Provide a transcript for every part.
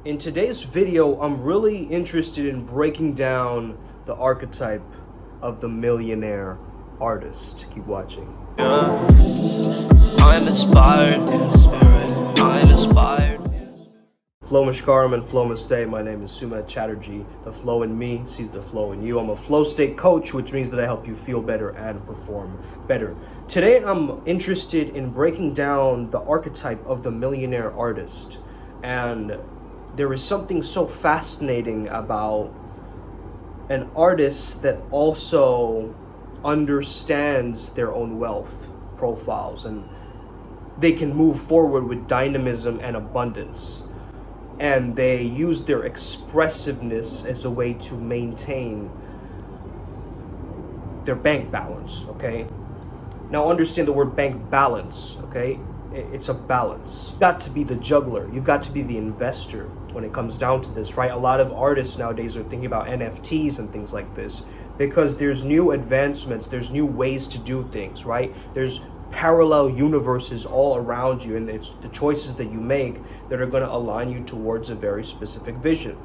In today's video, I'm really interested in breaking down the archetype of the millionaire artist. Keep watching. Yeah. I'm inspired. I'm inspired. Flow Mashkaram and Flow Mistake. My name is Sumet Chatterjee. The flow in me sees the flow in you. I'm a flow state coach, which means that I help you feel better and perform better. Today, I'm interested in breaking down the archetype of the millionaire artist. And there is something so fascinating about an artist that also understands their own wealth profiles, and they can move forward with dynamism and abundance, and they use their expressiveness as a way to maintain their bank balance. Okay, now understand the word bank balance. Okay, it's a balance. You've got to be the juggler, you've got to be the investor when it comes down to this, right? A lot of artists nowadays are thinking about NFTs and things like this because there's new advancements, there's new ways to do things, right? There's parallel universes all around you, and it's the choices that you make that are going to align you towards a very specific vision.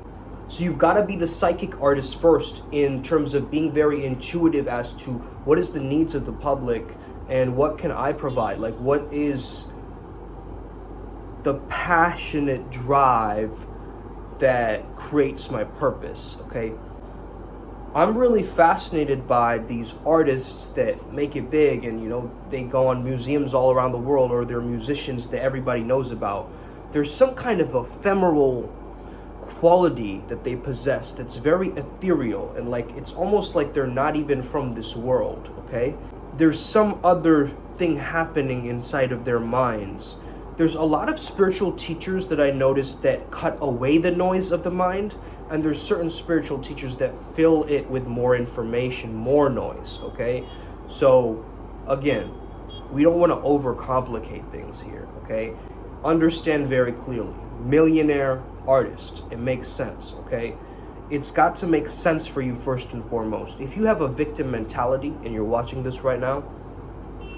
So you've got to be the psychic artist first in terms of being very intuitive as to what is the needs of the public and what can I provide? Like, what is the passionate drive that creates my purpose? Okay, I'm really fascinated by these artists that make it big, and they go on museums all around the world, or they're musicians that everybody knows about. There's some kind of ephemeral quality that they possess that's very ethereal, and like it's almost like they're not even from this world. Okay, there's some other thing happening inside of their minds. There's a lot of spiritual teachers that I noticed that cut away the noise of the mind, and there's certain spiritual teachers that fill it with more information, more noise, okay? So, again, we don't want to overcomplicate things here, okay? Understand very clearly, millionaire artist, it makes sense, okay? It's got to make sense for you first and foremost. If you have a victim mentality and you're watching this right now,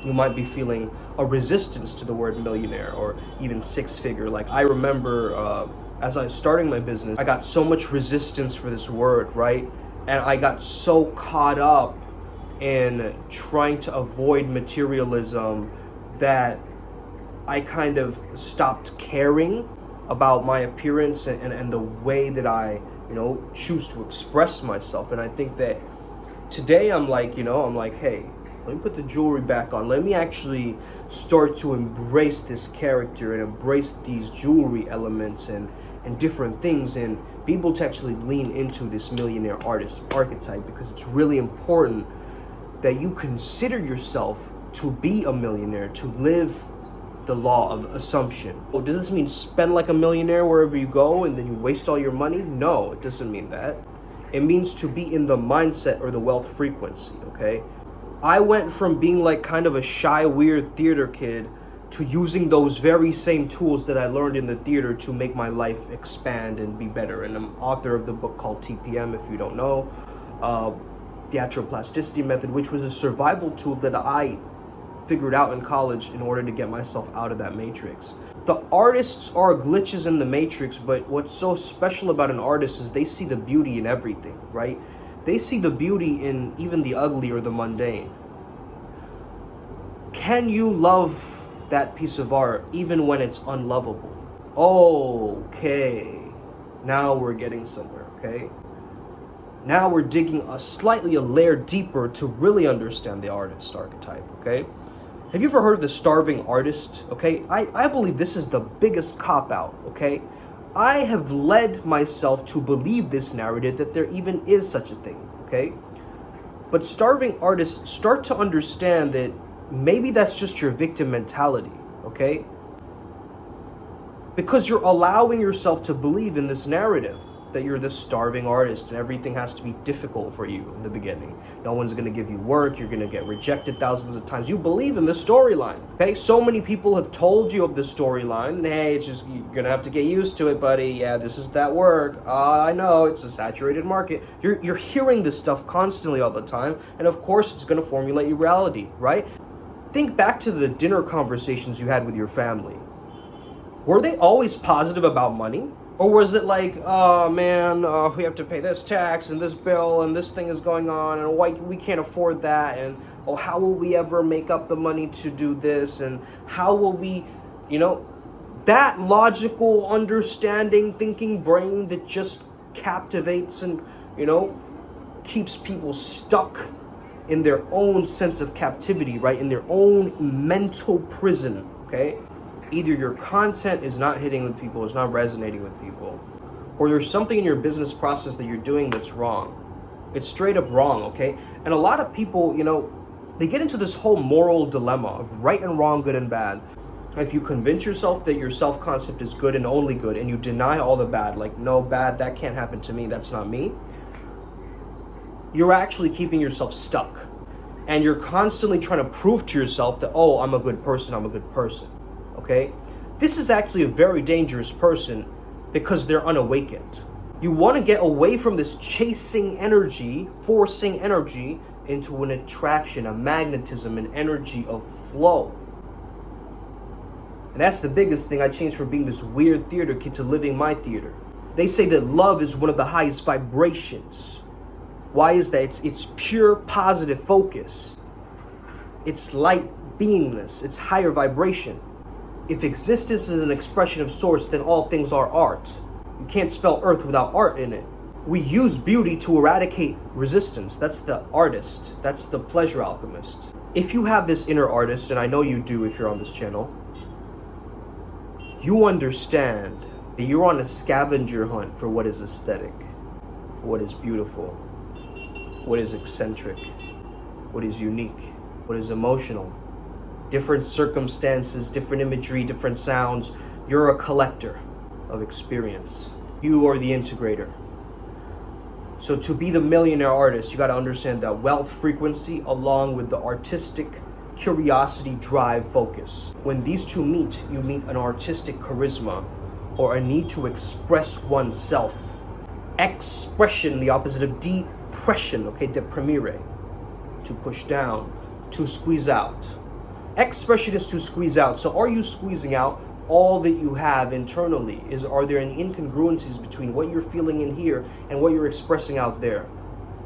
you might be feeling a resistance to the word millionaire or even six figure. Like, I remember as I was starting my business, I got so much resistance for this word, right? And I got so caught up in trying to avoid materialism that I kind of stopped caring about my appearance and the way that I, choose to express myself. And I think that today I'm like, hey, let me put the jewelry back on. Let me actually start to embrace this character and embrace these jewelry elements and different things, and be able to actually lean into this millionaire artist archetype, because it's really important that you consider yourself to be a millionaire, to live the law of assumption. Well, does this mean spend like a millionaire wherever you go and then you waste all your money? No, it doesn't mean that. It means to be in the mindset or the wealth frequency, okay? I went from being like kind of a shy, weird theater kid to using those very same tools that I learned in the theater to make my life expand and be better. And I'm author of the book called TPM, if you don't know, Theatroplasticity Method, which was a survival tool that I figured out in college in order to get myself out of that matrix. The artists are glitches in the matrix, but what's so special about an artist is they see the beauty in everything, right? They see the beauty in even the ugly or the mundane. Can you love that piece of art even when it's unlovable? Okay, now we're getting somewhere, okay? Now we're digging a layer deeper to really understand the artist archetype, okay? Have you ever heard of the starving artist? Okay, I believe this is the biggest cop-out, okay? I have led myself to believe this narrative that there even is such a thing, okay? But starving artists start to understand that maybe that's just your victim mentality, okay? Because you're allowing yourself to believe in this narrative that you're this starving artist and everything has to be difficult for you in the beginning. No one's going to give you work. You're going to get rejected thousands of times. You believe in this storyline, okay? So many people have told you of this storyline, and hey, it's just, you're going to have to get used to it, buddy. Yeah, this is that work. I know, it's a saturated market. You're hearing this stuff constantly all the time, and of course it's going to formulate your reality, right? Think back to the dinner conversations you had with your family. Were they always positive about money? Or was it like, oh man, we have to pay this tax and this bill and this thing is going on and why we can't afford that, and oh, how will we ever make up the money to do this, and how will we, that logical, understanding, thinking brain that just captivates and, keeps people stuck in their own sense of captivity, right? In their own mental prison, okay? Either your content is not hitting with people, it's not resonating with people, or there's something in your business process that you're doing that's wrong. It's straight up wrong, okay? And a lot of people, they get into this whole moral dilemma of right and wrong, good and bad. If you convince yourself that your self-concept is good and only good, and you deny all the bad, like, no, bad, that can't happen to me, that's not me, you're actually keeping yourself stuck. And you're constantly trying to prove to yourself that, oh, I'm a good person, okay? This is actually a very dangerous person because they're unawakened. You want to get away from this chasing energy, forcing energy into an attraction, a magnetism, an energy of flow. And that's the biggest thing I changed from being this weird theater kid to living my theater. They say that love is one of the highest vibrations. Why is that? It's pure positive focus. It's light beingness. It's higher vibration. If existence is an expression of source, then all things are art. You can't spell earth without art in it. We use beauty to eradicate resistance. That's the artist. That's the pleasure alchemist. If you have this inner artist, and I know you do if you're on this channel, you understand that you're on a scavenger hunt for what is aesthetic, what is beautiful, what is eccentric, what is unique, what is emotional. Different circumstances, different imagery, different sounds. You're a collector of experience. You are the integrator. So to be the millionaire artist, you got to understand that wealth frequency along with the artistic curiosity, drive, focus. When these two meet, you meet an artistic charisma or a need to express oneself. Expression, the opposite of depression, okay, deprimere, to push down, to squeeze out. Expression is to squeeze out. So are you squeezing out all that you have internally? Are there any incongruencies between what you're feeling in here and what you're expressing out there?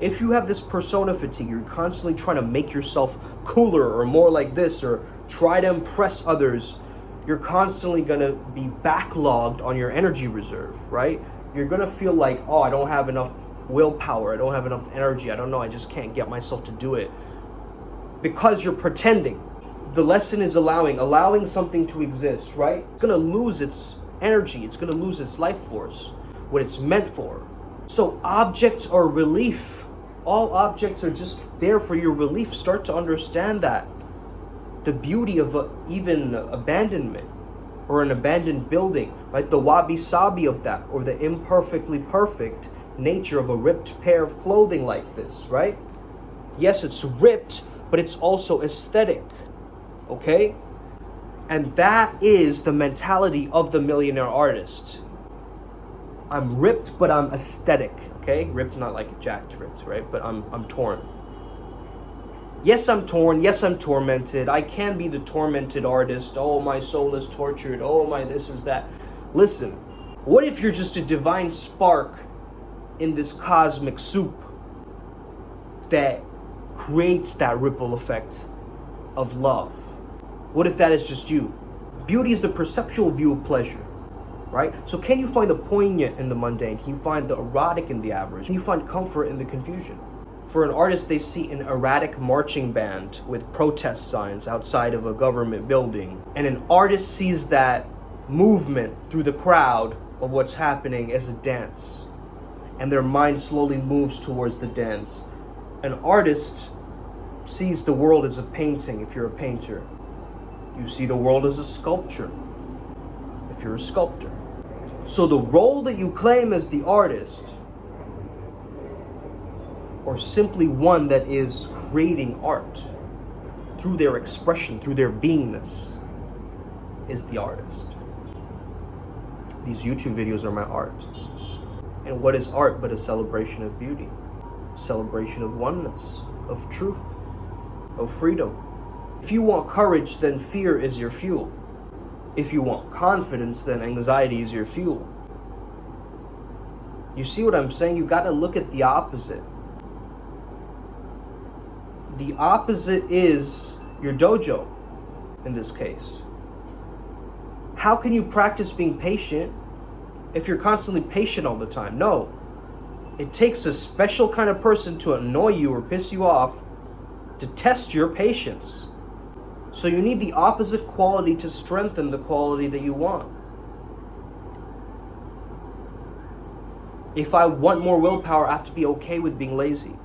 If you have this persona fatigue, you're constantly trying to make yourself cooler or more like this or try to impress others, you're constantly gonna be backlogged on your energy reserve, right? You're gonna feel like, oh, I don't have enough willpower, I don't have enough energy, I don't know, I just can't get myself to do it. Because you're pretending. The lesson is allowing something to exist, right? It's gonna lose its energy, it's gonna lose its life force, what it's meant for. So objects are relief. All objects are just there for your relief. Start to understand that. The beauty of even abandonment or an abandoned building, right? The wabi-sabi of that, or the imperfectly perfect nature of a ripped pair of clothing like this, right? Yes, it's ripped, but it's also aesthetic. Okay? And that is the mentality of the millionaire artist. I'm ripped, but I'm aesthetic. Okay? Ripped, not like jacked ripped, right? But I'm torn. Yes, I'm torn. Yes, I'm tormented. I can be the tormented artist. Oh, my soul is tortured. Oh, my this is that. Listen, what if you're just a divine spark in this cosmic soup that creates that ripple effect of love? What if that is just you? Beauty is the perceptual view of pleasure, right? So can you find the poignant in the mundane? Can you find the erotic in the average? Can you find comfort in the confusion? For an artist, they see an erratic marching band with protest signs outside of a government building. And an artist sees that movement through the crowd of what's happening as a dance. And their mind slowly moves towards the dance. An artist sees the world as a painting if you're a painter. You see the world as a sculpture if you're a sculptor. So the role that you claim as the artist, or simply one that is creating art through their expression, through their beingness, is the artist. These YouTube videos are my art. And what is art but a celebration of beauty? Celebration of oneness, of truth, of freedom. If you want courage, then fear is your fuel. If you want confidence, then anxiety is your fuel. You see what I'm saying? You got to look at the opposite. The opposite is your dojo in this case. How can you practice being patient if you're constantly patient all the time? No. It takes a special kind of person to annoy you or piss you off to test your patience. So you need the opposite quality to strengthen the quality that you want. If I want more willpower, I have to be okay with being lazy.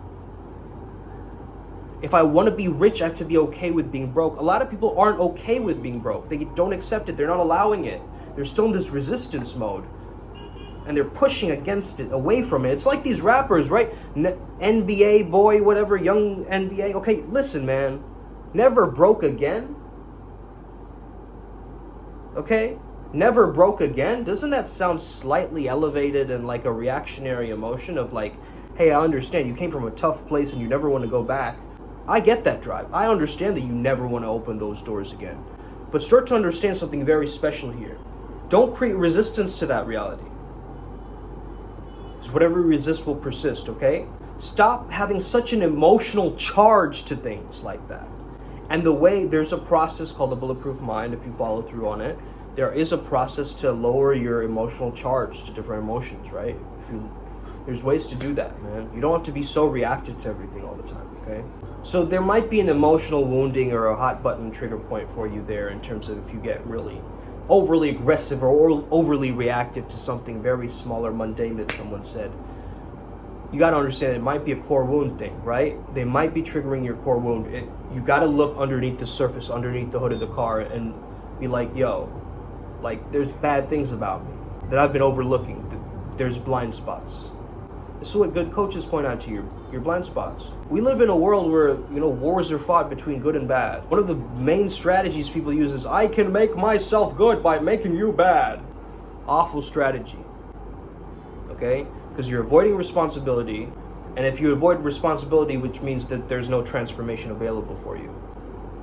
If I want to be rich, I have to be okay with being broke. A lot of people aren't okay with being broke. They don't accept it. They're not allowing it. They're still in this resistance mode. And they're pushing against it, away from it. It's like these rappers, right? NBA boy, whatever, young NBA. Okay, listen, man. Never broke again. Okay? Never broke again. Doesn't that sound slightly elevated and like a reactionary emotion of like, hey, I understand you came from a tough place and you never want to go back. I get that drive. I understand that you never want to open those doors again. But start to understand something very special here. Don't create resistance to that reality. Because whatever you resist will persist, okay? Stop having such an emotional charge to things like that. And there's a process called the Bulletproof Mind, if you follow through on it. There is a process to lower your emotional charge to different emotions, right? There's ways to do that, man. You don't have to be so reactive to everything all the time, okay? So there might be an emotional wounding or a hot button trigger point for you there in terms of if you get really overly aggressive or overly reactive to something very small or mundane that someone said. You got to understand it might be a core wound thing, right? They might be triggering your core wound. You got to look underneath the surface, underneath the hood of the car and be like, yo, like there's bad things about me that I've been overlooking. There's blind spots. This is what good coaches point out to you, your blind spots. We live in a world where, wars are fought between good and bad. One of the main strategies people use is, I can make myself good by making you bad. Awful strategy. Okay? Because you're avoiding responsibility, and if you avoid responsibility, which means that there's no transformation available for you.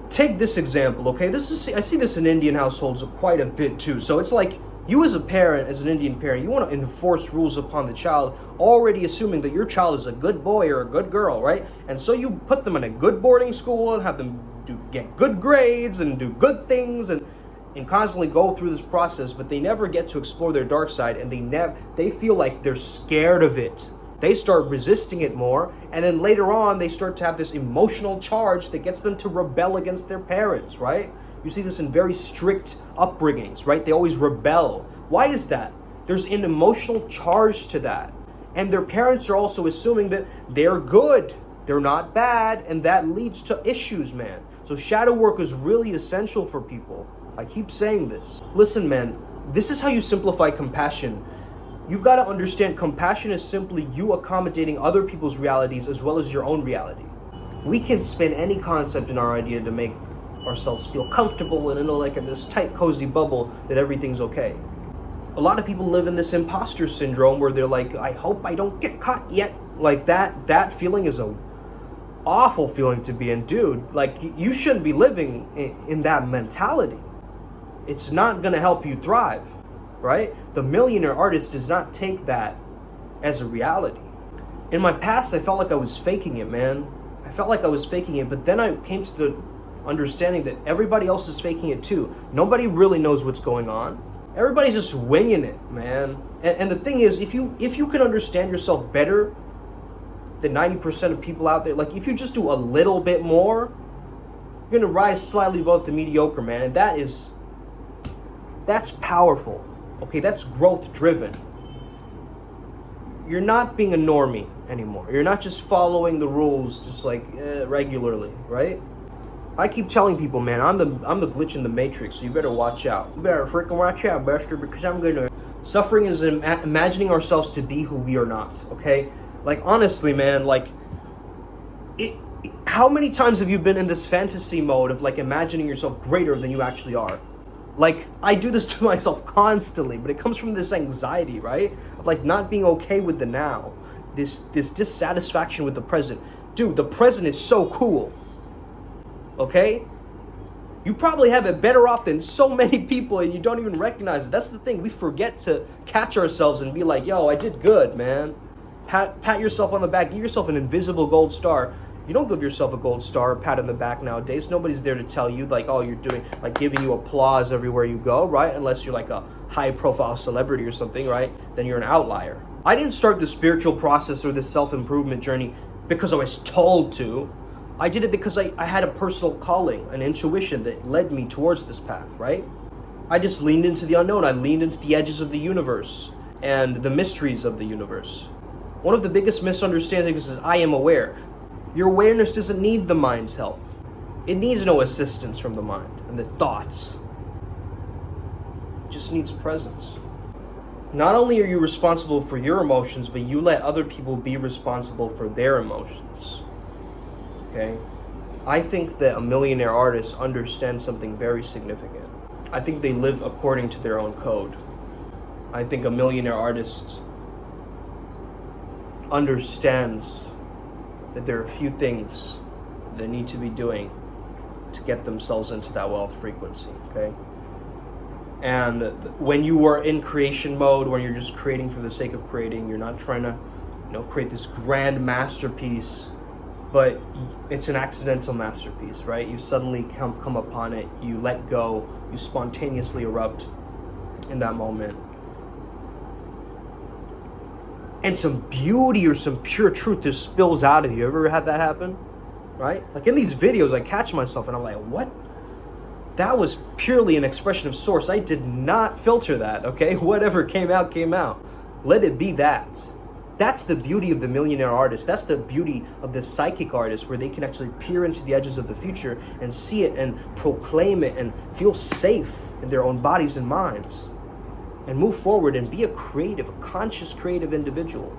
Take this example, okay? I see this in Indian households quite a bit too. So it's like, you as a parent, as an Indian parent, you want to enforce rules upon the child, already assuming that your child is a good boy or a good girl, right? And so you put them in a good boarding school and have them get good grades and do good things and constantly go through this process, but they never get to explore their dark side, and they feel like they're scared of it. They start resisting it more, and then later on they start to have this emotional charge that gets them to rebel against their parents, right? You see this in very strict upbringings, right? They always rebel. Why is that? There's an emotional charge to that. And their parents are also assuming that they're good, they're not bad, and that leads to issues, man. So shadow work is really essential for people. I keep saying this. Listen, man, this is how you simplify compassion. You've got to understand compassion is simply you accommodating other people's realities as well as your own reality. We can spin any concept in our idea to make ourselves feel comfortable and in this tight, cozy bubble that everything's okay. A lot of people live in this imposter syndrome where they're like, I hope I don't get caught yet. Like that feeling is a awful feeling to be in, dude. Like you shouldn't be living in that mentality. It's not gonna help you thrive, right? The Millionaire Artist does not take that as a reality. In my past, I felt like I was faking it, man. I felt like I was faking it, but then I came to the understanding that everybody else is faking it too. Nobody really knows what's going on. Everybody's just winging it, man. And the thing is, if you can understand yourself better than 90% of people out there, like if you just do a little bit more, you're gonna rise slightly above the mediocre, man. And that's powerful. Okay, that's growth driven. You're not being a normie anymore. You're not just following the rules just like regularly, right? I keep telling people, man, I'm the glitch in the matrix, so you better watch out. You better freaking watch out, Buster, because I'm gonna... Suffering is imagining ourselves to be who we are not, okay? Like, honestly, man, like... How many times have you been in this fantasy mode of, like, imagining yourself greater than you actually are? Like, I do this to myself constantly, but it comes from this anxiety, right? Of, like, not being okay with the now. This dissatisfaction with the present. Dude, the present is so cool. Okay? You probably have it better off than so many people and you don't even recognize it. That's the thing. We forget to catch ourselves and be like, yo, I did good, man. Pat yourself on the back. Give yourself an invisible gold star. You don't give yourself a gold star or pat on the back nowadays. Nobody's there to tell you, like, oh, you're doing, like, giving you applause everywhere you go, right? Unless you're like a high-profile celebrity or something, right? Then you're an outlier. I didn't start the spiritual process or the self-improvement journey because I was told to. I did it because I had a personal calling, an intuition that led me towards this path, right? I just leaned into the unknown. I leaned into the edges of the universe and the mysteries of the universe. One of the biggest misunderstandings is I am aware. Your awareness doesn't need the mind's help. It needs no assistance from the mind and the thoughts. It just needs presence. Not only are you responsible for your emotions, but you let other people be responsible for their emotions. Okay? I think that a millionaire artist understands something very significant. I think they live according to their own code. I think a millionaire artist understands that there are a few things they need to be doing to get themselves into that wealth frequency, okay? And when you are in creation mode, when you're just creating for the sake of creating, you're not trying to, create this grand masterpiece, but it's an accidental masterpiece, right? You suddenly come upon it, you let go, you spontaneously erupt in that moment. And some beauty or some pure truth just spills out of you. Ever had that happen? Right? Like in these videos, I catch myself and I'm like, what? That was purely an expression of source. I did not filter that, okay? Whatever came out, came out. Let it be that. That's the beauty of the millionaire artist. That's the beauty of the psychic artist, where they can actually peer into the edges of the future and see it and proclaim it and feel safe in their own bodies and minds. And move forward and be a creative, a conscious creative individual.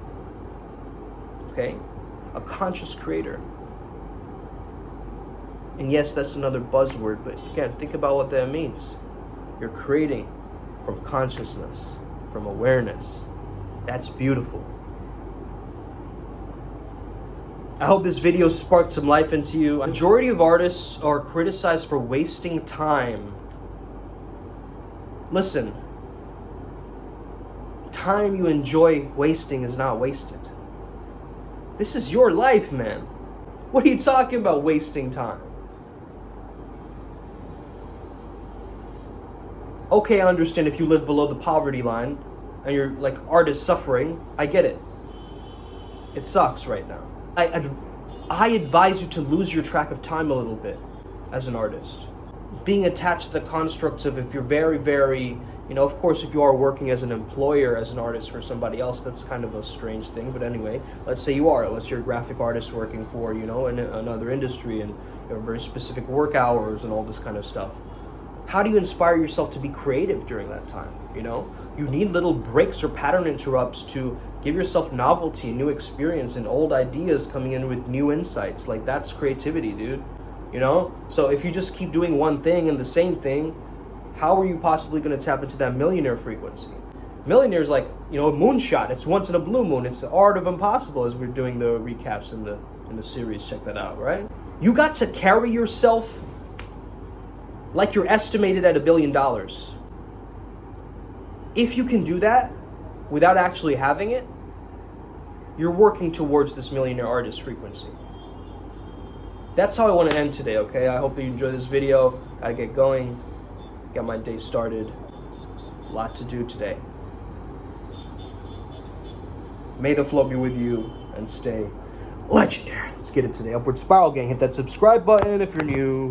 Okay? A conscious creator. And yes, that's another buzzword, but again, think about what that means. You're creating from consciousness, from awareness. That's beautiful. I hope this video sparked some life into you. A majority of artists are criticized for wasting time. Listen. Time you enjoy wasting is not wasted. This is your life, man. What are you talking about wasting time? Okay, I understand if you live below the poverty line and you're like artist suffering. I get it. It sucks right now. I advise you to lose your track of time a little bit as an artist. Being attached to the constructs of, if you're very, very, of course, if you are working as an employer, as an artist for somebody else, that's kind of a strange thing. But anyway, let's say you are. Let's say you're a graphic artist working for, in another industry, and you have very specific work hours and all this kind of stuff. How do you inspire yourself to be creative during that time? You need little breaks or pattern interrupts to give yourself novelty, new experience, and old ideas coming in with new insights. Like, that's creativity, dude. So if you just keep doing one thing and the same thing, how are you possibly going to tap into that millionaire frequency? Millionaire is like, a moonshot. It's once in a blue moon. It's the art of impossible, as we're doing the recaps in the series. Check that out, right? You got to carry yourself like you're estimated at $1 billion. If you can do that without actually having it, you're working towards this millionaire artist frequency. That's how I want to end today, okay? I hope that you enjoy this video. Gotta get going. Got my day started. A lot to do today. May the flow be with you and stay legendary. Let's get it today. Upward Spiral Gang. Hit that subscribe button if you're new.